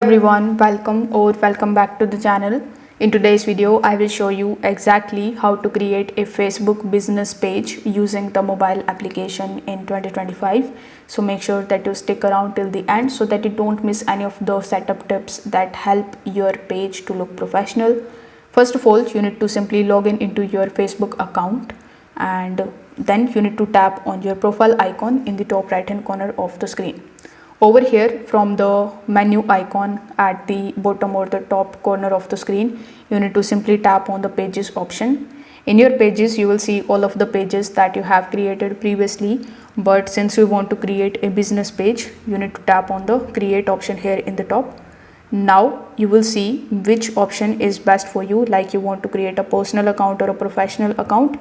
Everyone, welcome back to the channel. In today's video I will show you exactly how to create a Facebook business page using the mobile application in 2025. So make sure that you stick around till the end so that you don't miss any of those setup tips that help your page to look professional. First of all, you need to simply log in into your Facebook account, and then you need to tap on your profile icon in the top right hand corner of the screen. Over here, from the menu icon at the bottom or the top corner of the screen, you need to simply tap on the pages option. In your pages, you will see all of the pages that you have created previously, but since you want to create a business page, you need to tap on the create option here in the top. Now you will see which option is best for you, like you want to create a personal account or a professional account.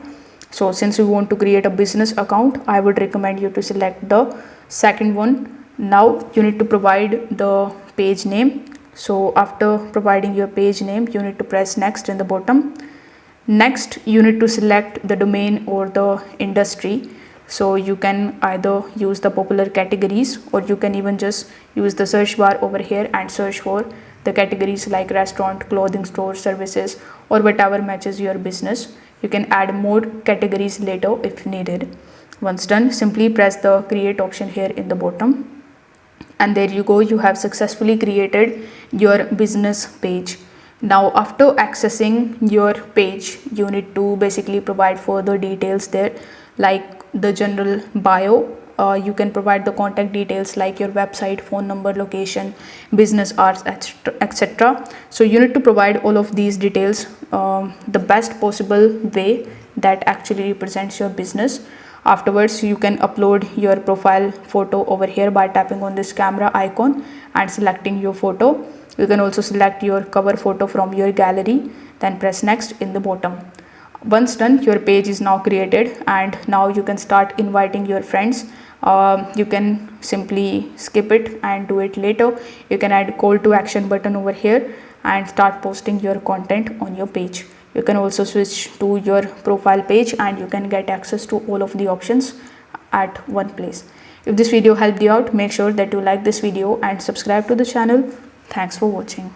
So since you want to create a business account, I would recommend you to select the second one. Now you need to provide the page name. So after providing your page name, you need to press next in the bottom. Next, you need to select the domain or the industry. So you can either use the popular categories, or you can even just use the search bar over here and search for the categories like restaurant, clothing store, services, or whatever matches your business. You can add more categories later if needed. Once done, simply press the create option here in the bottom. And there you go, you have successfully created your business page. Now after accessing your page, you need to basically provide further details there, like the general bio. You can provide the contact details like your website, phone number, location, business hours, etc. So you need to provide all of these details the best possible way that actually represents your business. Afterwards, you can upload your profile photo over here by tapping on this camera icon and selecting your photo. You can also select your cover photo from your gallery, then press next in the bottom. Once done, your page is now created, and now you can start inviting your friends. You can simply skip it and do it later. You can add call to action button over here and start posting your content on your page. You can also switch to your profile page and you can get access to all of the options at one place. If this video helped you out, make sure that you like this video and subscribe to the channel. Thanks for watching.